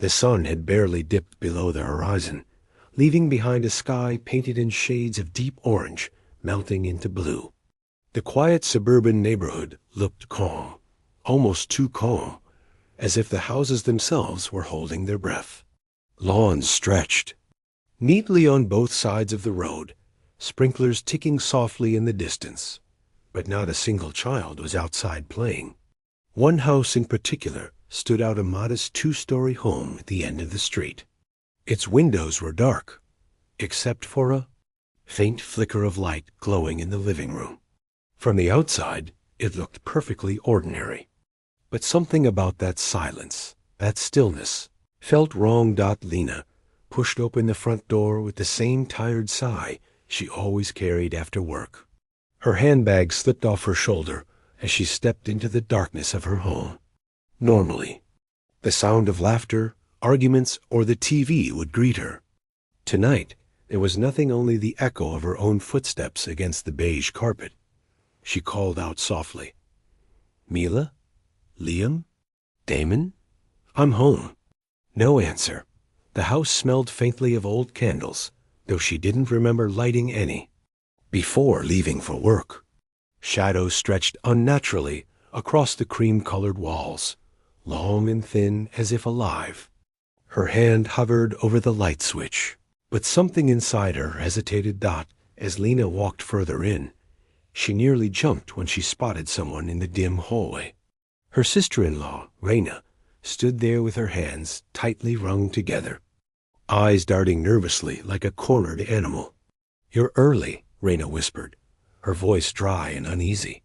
The sun had barely dipped below the horizon, leaving behind a sky painted in shades of deep orange, melting into blue. The quiet suburban neighborhood looked calm, almost too calm, as if the houses themselves were holding their breath. Lawns stretched neatly on both sides of the road, sprinklers ticking softly in the distance, but not a single child was outside playing. One house in particular stood out, a modest two-story home at the end of the street. Its windows were dark, except for a faint flicker of light glowing in the living room. From the outside, it looked perfectly ordinary. But something about that silence, that stillness, felt wrong. Lena pushed open the front door with the same tired sigh she always carried after work. Her handbag slipped off her shoulder as she stepped into the darkness of her home. Normally, the sound of laughter, arguments, or the TV would greet her. Tonight, there was nothing, only the echo of her own footsteps against the beige carpet. She called out softly, "Mila? Liam? Damon? I'm home." No answer. The house smelled faintly of old candles, though she didn't remember lighting any before leaving for work. Shadows stretched unnaturally across the cream-colored walls, long and thin as if alive. Her hand hovered over the light switch, but something inside her hesitated. As Lena walked further in, she nearly jumped when she spotted someone in the dim hallway. Her sister-in-law, Lena, stood there with her hands tightly wrung together, eyes darting nervously like a cornered animal. "You're early," Lena whispered, her voice dry and uneasy.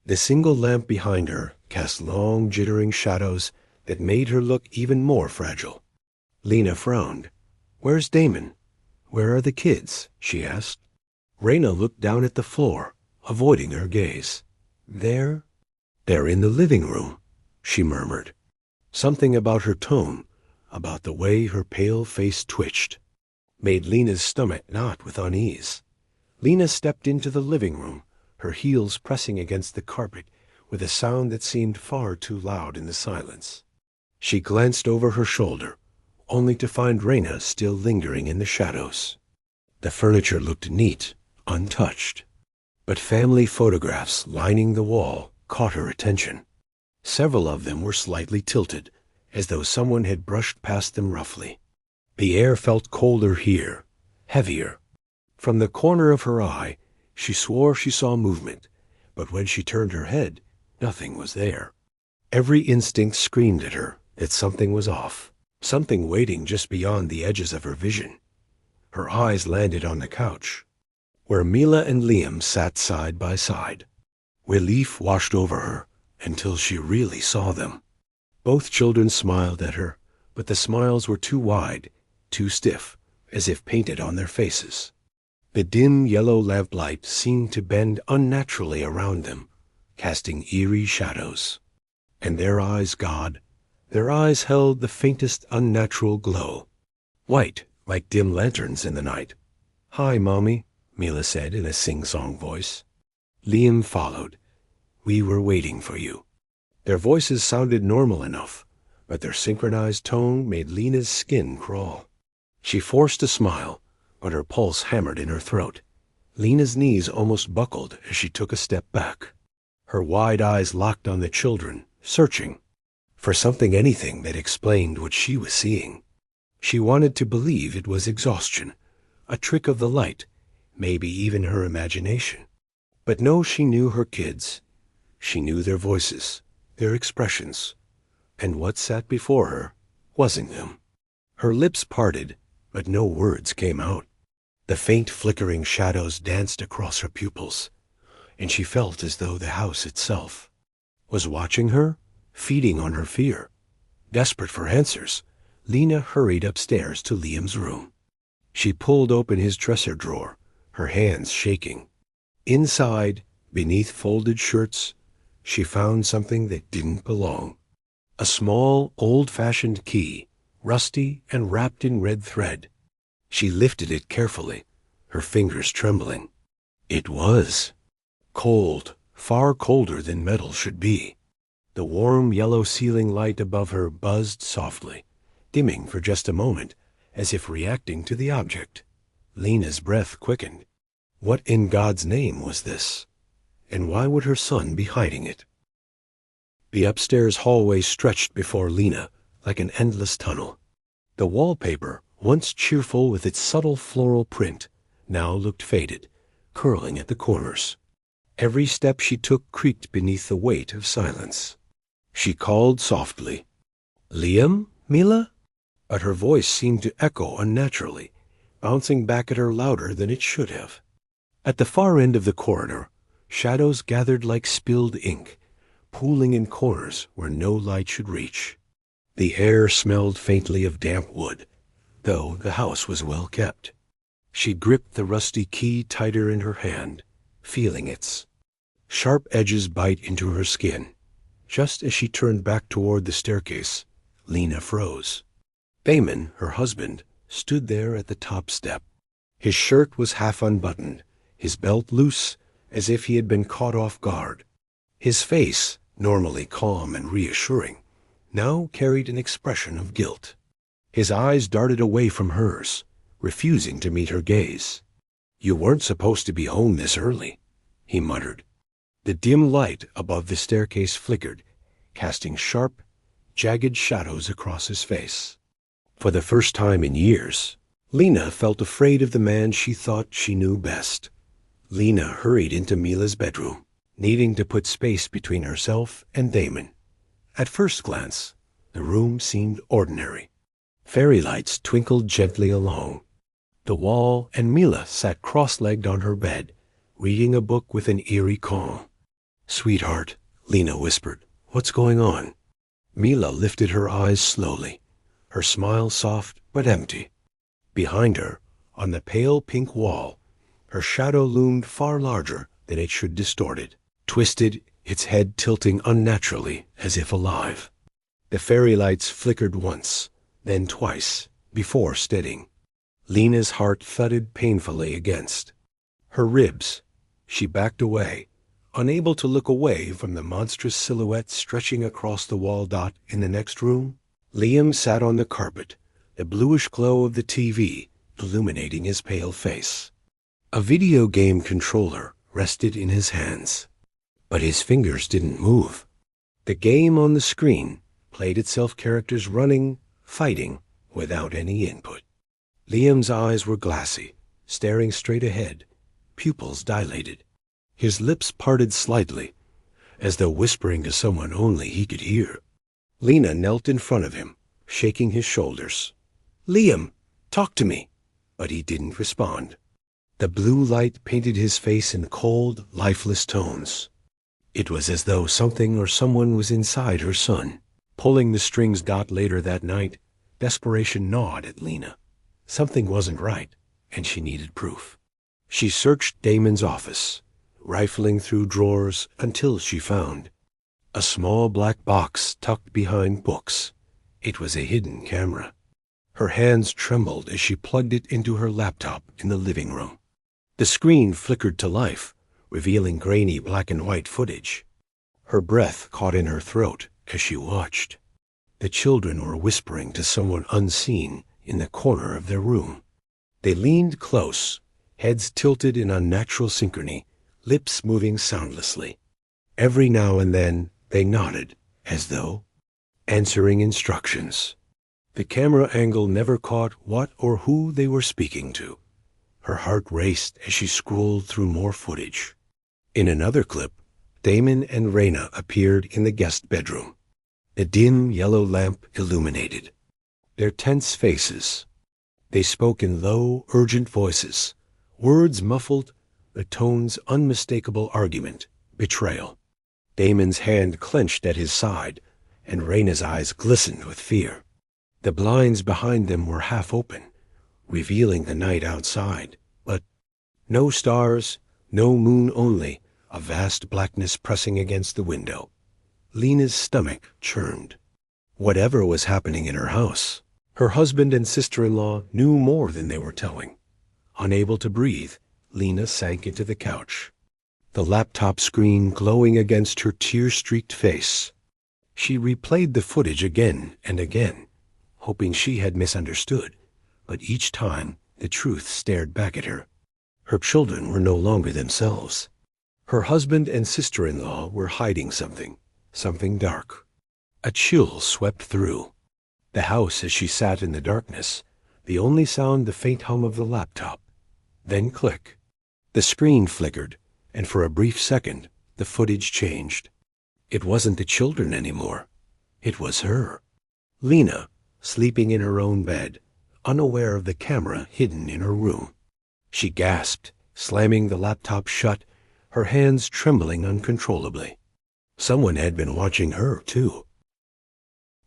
The single lamp behind her cast long, jittering shadows that made her look even more fragile. Lena frowned. "Where's Damon? Where are the kids?" she asked. Lena looked down at the floor, avoiding her gaze. They're in the living room," she murmured. Something about her tone, about the way her pale face twitched, made Lena's stomach knot with unease. Lena stepped into the living room, her heels pressing against the carpet with a sound that seemed far too loud in the silence. She glanced over her shoulder, only to find Lena still lingering in the shadows. The furniture looked neat, untouched, but family photographs lining the wall caught her attention. Several of them were slightly tilted, as though someone had brushed past them roughly. The air felt colder here, heavier. From the corner of her eye, she swore she saw movement, but when she turned her head, nothing was there. Every instinct screamed at her that something was off, something waiting just beyond the edges of her vision. Her eyes landed on the couch, where Mila and Liam sat side by side. Relief washed over her until she really saw them. Both children smiled at her, but the smiles were too wide, too stiff, as if painted on their faces. The dim yellow lamplight seemed to bend unnaturally around them, casting eerie shadows. And their eyes, their eyes held the faintest unnatural glow, white like dim lanterns in the night. "Hi, Mommy," Mila said in a sing-song voice. Liam followed. "We were waiting for you." Their voices sounded normal enough, but their synchronized tone made Lena's skin crawl. She forced a smile, but her pulse hammered in her throat. Lena's knees almost buckled as she took a step back. Her wide eyes locked on the children, searching for something, anything that explained what she was seeing. She wanted to believe it was exhaustion, a trick of the light, maybe even her imagination. But no, she knew her kids. She knew their voices, their expressions, and what sat before her wasn't them. Her lips parted, but no words came out. The faint flickering shadows danced across her pupils, and she felt as though the house itself was watching her, feeding on her fear. Desperate for answers, Lena hurried upstairs to Liam's room. She pulled open his dresser drawer, her hands shaking. Inside, beneath folded shirts, she found something that didn't belong. A small, old-fashioned key, rusty and wrapped in red thread. She lifted it carefully, her fingers trembling. It was cold, far colder than metal should be. The warm yellow ceiling light above her buzzed softly, dimming for just a moment, as if reacting to the object. Lena's breath quickened. What in God's name was this? And why would her son be hiding it? The upstairs hallway stretched before Lena like an endless tunnel. The wallpaper, once cheerful with its subtle floral print, now looked faded, curling at the corners. Every step she took creaked beneath the weight of silence. She called softly, "Liam, Mila?" But her voice seemed to echo unnaturally, bouncing back at her louder than it should have. At the far end of the corridor, shadows gathered like spilled ink, pooling in corners where no light should reach. The air smelled faintly of damp wood, though the house was well kept. She gripped the rusty key tighter in her hand, feeling its sharp edges bite into her skin. Just as she turned back toward the staircase, Lena froze. Damon, her husband, stood there at the top step. His shirt was half unbuttoned, his belt loose, as if he had been caught off guard. His face, normally calm and reassuring, now carried an expression of guilt. His eyes darted away from hers, refusing to meet her gaze. "You weren't supposed to be home this early," he muttered. The dim light above the staircase flickered, casting sharp, jagged shadows across his face. For the first time in years, Lena felt afraid of the man she thought she knew best. Lena hurried into Mila's bedroom, needing to put space between herself and Damon. At first glance, the room seemed ordinary. Fairy lights twinkled gently along the wall, and Mila sat cross-legged on her bed, reading a book with an eerie calm. "Sweetheart," Lena whispered, "what's going on?" Mila lifted her eyes slowly, her smile soft but empty. Behind her, on the pale pink wall, her shadow loomed far larger than it should distort it, twisted, its head tilting unnaturally as if alive. The fairy lights flickered once, then twice, before steadying. Lena's heart thudded painfully against her ribs. She backed away, unable to look away from the monstrous silhouette stretching across the wall. In the next room, Liam sat on the carpet, the bluish glow of the TV illuminating his pale face. A video game controller rested in his hands, but his fingers didn't move. The game on the screen played itself, characters running, fighting, without any input. Liam's eyes were glassy, staring straight ahead, pupils dilated. His lips parted slightly, as though whispering to someone only he could hear. Lena knelt in front of him, shaking his shoulders. "Liam, talk to me." But he didn't respond. The blue light painted his face in cold, lifeless tones. It was as though something or someone was inside her son, pulling the strings. Later that night, desperation gnawed at Lena. Something wasn't right, and she needed proof. She searched Damon's office, rifling through drawers until she found a small black box tucked behind books. It was a hidden camera. Her hands trembled as she plugged it into her laptop in the living room. The screen flickered to life, revealing grainy black and white footage. Her breath caught in her throat as she watched. The children were whispering to someone unseen in the corner of their room. They leaned close, heads tilted in unnatural synchrony, lips moving soundlessly. Every now and then they nodded, as though answering instructions. The camera angle never caught what or who they were speaking to. Her heart raced as she scrolled through more footage. In another clip, Damon and Lena appeared in the guest bedroom. The dim yellow lamp illuminated their tense faces. They spoke in low, urgent voices, words muffled, the tones unmistakable argument, betrayal. Damon's hand clenched at his side, and Lena's eyes glistened with fear. The blinds behind them were half open, revealing the night outside, but no stars, no moon, only a vast blackness pressing against the window. Lena's stomach churned. Whatever was happening in her house, her husband and sister-in-law knew more than they were telling. Unable to breathe, Lena sank into the couch, the laptop screen glowing against her tear-streaked face. She replayed the footage again and again, hoping she had misunderstood, but each time the truth stared back at her. Her children were no longer themselves. Her husband and sister-in-law were hiding something dark. A chill swept through the house as she sat in the darkness, the only sound the faint hum of the laptop. Then click. The screen flickered, and for a brief second, the footage changed. It wasn't the children anymore. It was her. Lena, sleeping in her own bed, unaware of the camera hidden in her room. She gasped, slamming the laptop shut, her hands trembling uncontrollably. Someone had been watching her, too.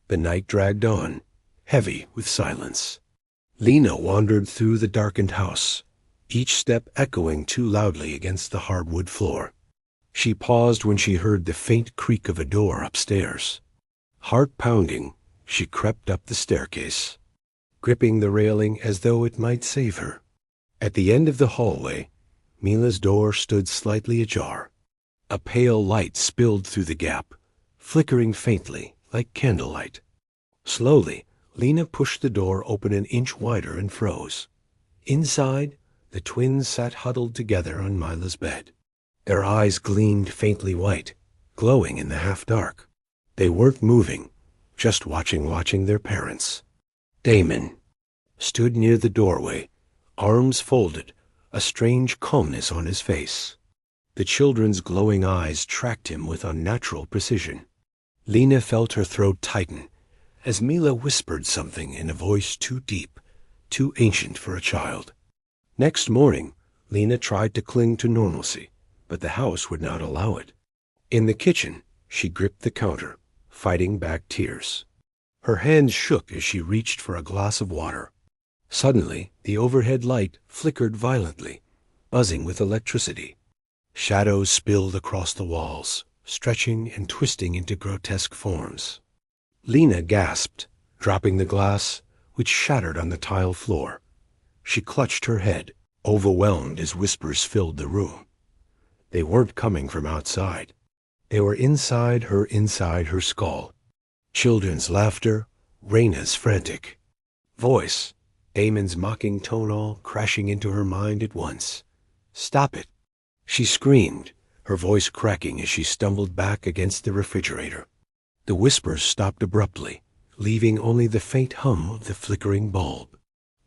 The night dragged on, heavy with silence. Lena wandered through the darkened house, each step echoing too loudly against the hardwood floor. She paused when she heard the faint creak of a door upstairs. Heart pounding, she crept up the staircase, gripping the railing as though it might save her. At the end of the hallway, Mila's door stood slightly ajar. A pale light spilled through the gap, flickering faintly like candlelight. Slowly, Lena pushed the door open an inch wider and froze. Inside, the twins sat huddled together on Mila's bed. Their eyes gleamed faintly white, glowing in the half-dark. They weren't moving, just watching their parents. Damon stood near the doorway, arms folded, a strange calmness on his face. The children's glowing eyes tracked him with unnatural precision. Lena felt her throat tighten as Mila whispered something in a voice too deep, too ancient for a child. Next morning, Lena tried to cling to normalcy, but the house would not allow it. In the kitchen, she gripped the counter, fighting back tears. Her hands shook as she reached for a glass of water. Suddenly, the overhead light flickered violently, buzzing with electricity. Shadows spilled across the walls, stretching and twisting into grotesque forms. Lena gasped, dropping the glass, which shattered on the tile floor. She clutched her head, overwhelmed as whispers filled the room. They weren't coming from outside. They were inside her skull. Children's laughter, Reina's frantic voice, Damon's mocking tone all crashing into her mind at once. "Stop it!" She screamed, her voice cracking as she stumbled back against the refrigerator. The whispers stopped abruptly, leaving only the faint hum of the flickering bulb.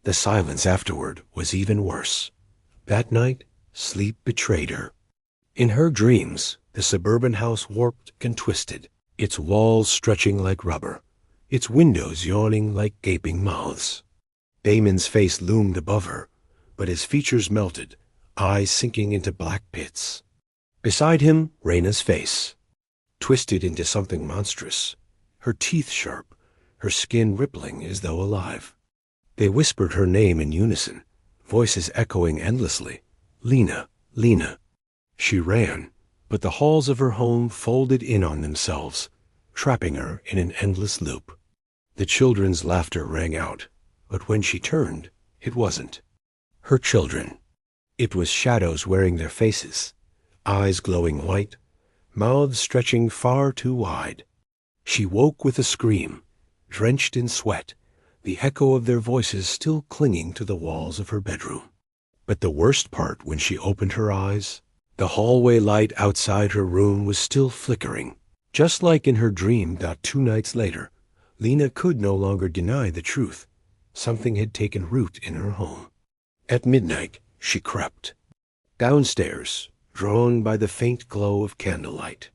The silence afterward was even worse. That night, sleep betrayed her. In her dreams, the suburban house warped and twisted, its walls stretching like rubber, its windows yawning like gaping mouths. Damon's face loomed above her, but his features melted, eyes sinking into black pits. Beside him, Reina's face, twisted into something monstrous, her teeth sharp, her skin rippling as though alive. They whispered her name in unison, voices echoing endlessly. "Lena, Lena." She ran, but the halls of her home folded in on themselves, trapping her in an endless loop. The children's laughter rang out, but when she turned, it wasn't her children. It was shadows wearing their faces, eyes glowing white, mouths stretching far too wide. She woke with a scream, drenched in sweat, the echo of their voices still clinging to the walls of her bedroom. But the worst part when she opened her eyes, the hallway light outside her room was still flickering. Just like in her dream that 2 nights later, Lena could no longer deny the truth. Something had taken root in her home. At midnight, she crept downstairs, drawn by the faint glow of candlelight.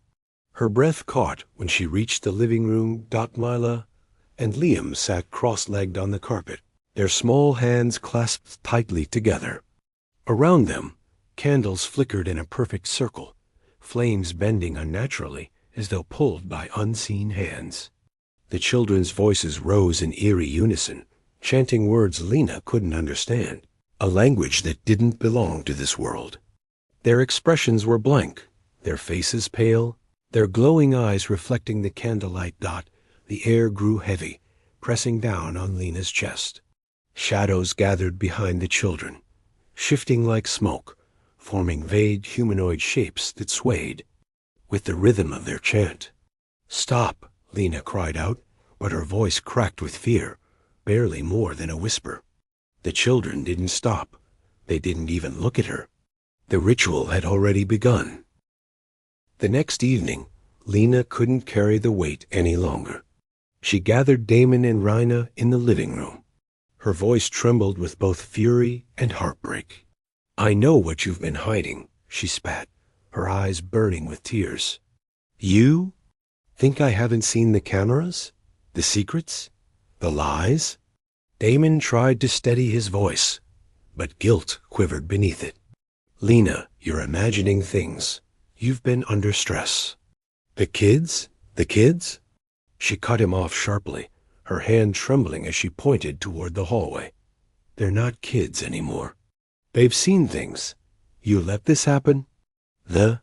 Her breath caught when she reached the living room. Mila and Liam sat cross-legged on the carpet, their small hands clasped tightly together. Around them, candles flickered in a perfect circle, flames bending unnaturally as though pulled by unseen hands. The children's voices rose in eerie unison, chanting words Lena couldn't understand, a language that didn't belong to this world. Their expressions were blank, their faces pale, their glowing eyes reflecting the candlelight. The air grew heavy, pressing down on Lena's chest. Shadows gathered behind the children, shifting like smoke, forming vague humanoid shapes that swayed with the rhythm of their chant. "Stop!" Lena cried out, but her voice cracked with fear. barely more than a whisper. The children didn't stop. They didn't even look at her. The ritual had already begun. The next evening, Lena couldn't carry the weight any longer. She gathered Damon and Rina in the living room. Her voice trembled with both fury and heartbreak. "I know what you've been hiding," she spat, her eyes burning with tears. "You think I haven't seen the cameras? The secrets? The lies?" Damon tried to steady his voice, but guilt quivered beneath it. "Lena, you're imagining things. You've been under stress." "The kids? The kids?" She cut him off sharply, her hand trembling as she pointed toward the hallway. "They're not kids anymore. They've seen things. You let this happen?" The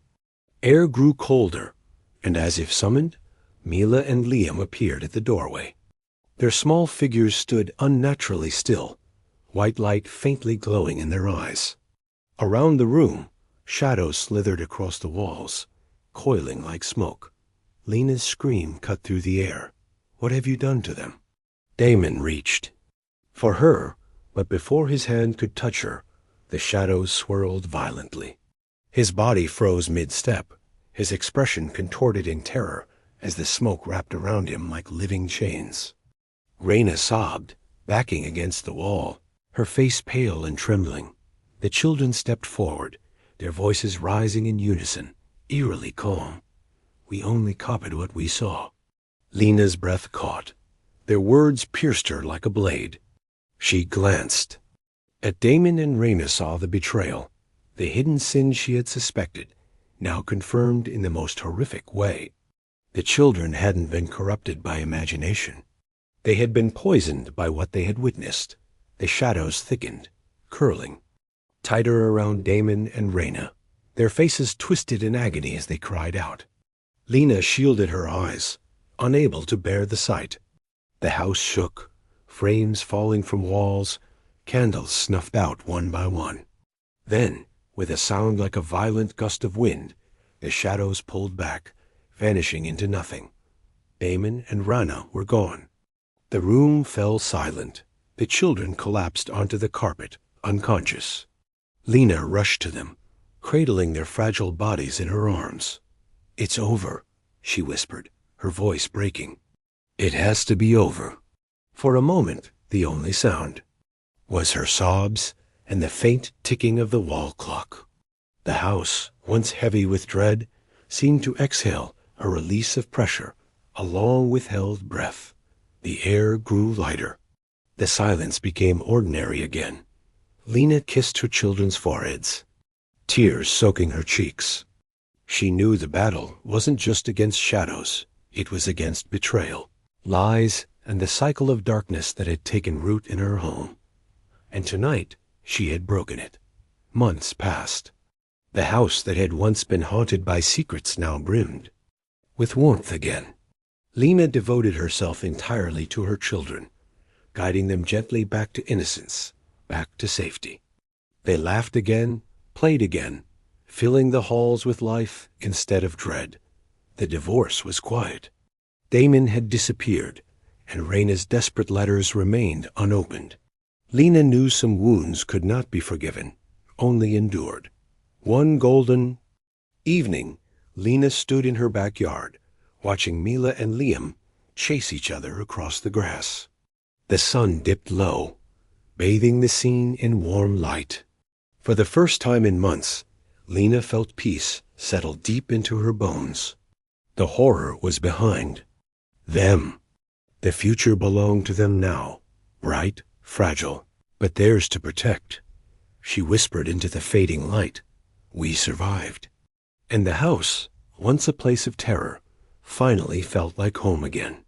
air grew colder, and as if summoned, Mila and Liam appeared at the doorway. Their small figures stood unnaturally still, white light faintly glowing in their eyes. Around the room, shadows slithered across the walls, coiling like smoke. Lena's scream cut through the air. "What have you done to them?" Damon reached for her, but before his hand could touch her, the shadows swirled violently. His body froze mid-step, his expression contorted in terror as the smoke wrapped around him like living chains. Rina sobbed, backing against the wall, her face pale and trembling. The children stepped forward, their voices rising in unison, eerily calm. "We only copied what we saw." Lena's breath caught. Their words pierced her like a blade. She glanced at Damon, and Rina saw the betrayal, the hidden sin she had suspected, now confirmed in the most horrific way. The children hadn't been corrupted by imagination. They had been poisoned by what they had witnessed. The shadows thickened, curling tighter around Damon and Rina, their faces twisted in agony as they cried out. Lena shielded her eyes, unable to bear the sight. The house shook, frames falling from walls, candles snuffed out one by one. Then, with a sound like a violent gust of wind, the shadows pulled back, vanishing into nothing. Damon and Rina were gone. The room fell silent. The children collapsed onto the carpet, unconscious. Lena rushed to them, cradling their fragile bodies in her arms. "It's over," she whispered, her voice breaking. "It has to be over." For a moment, the only sound was her sobs and the faint ticking of the wall clock. The house, once heavy with dread, seemed to exhale a release of pressure, a long withheld breath. The air grew lighter. The silence became ordinary again. Lena kissed her children's foreheads, tears soaking her cheeks. She knew the battle wasn't just against shadows. It was against betrayal, lies, and the cycle of darkness that had taken root in her home. And tonight she had broken it. Months passed. The house that had once been haunted by secrets now brimmed with warmth again. Lena devoted herself entirely to her children, guiding them gently back to innocence, back to safety. They laughed again, played again, filling the halls with life instead of dread. The divorce was quiet. Damon had disappeared, and Rina's desperate letters remained unopened. Lena knew some wounds could not be forgiven, only endured. One golden evening, Lena stood in her backyard, watching Mila and Liam chase each other across the grass. The sun dipped low, bathing the scene in warm light. For the first time in months, Lena felt peace settle deep into her bones. The horror was behind them. The future belonged to them now, bright, fragile, but theirs to protect. She whispered into the fading light, "We survived." And the house, once a place of terror, finally felt like home again.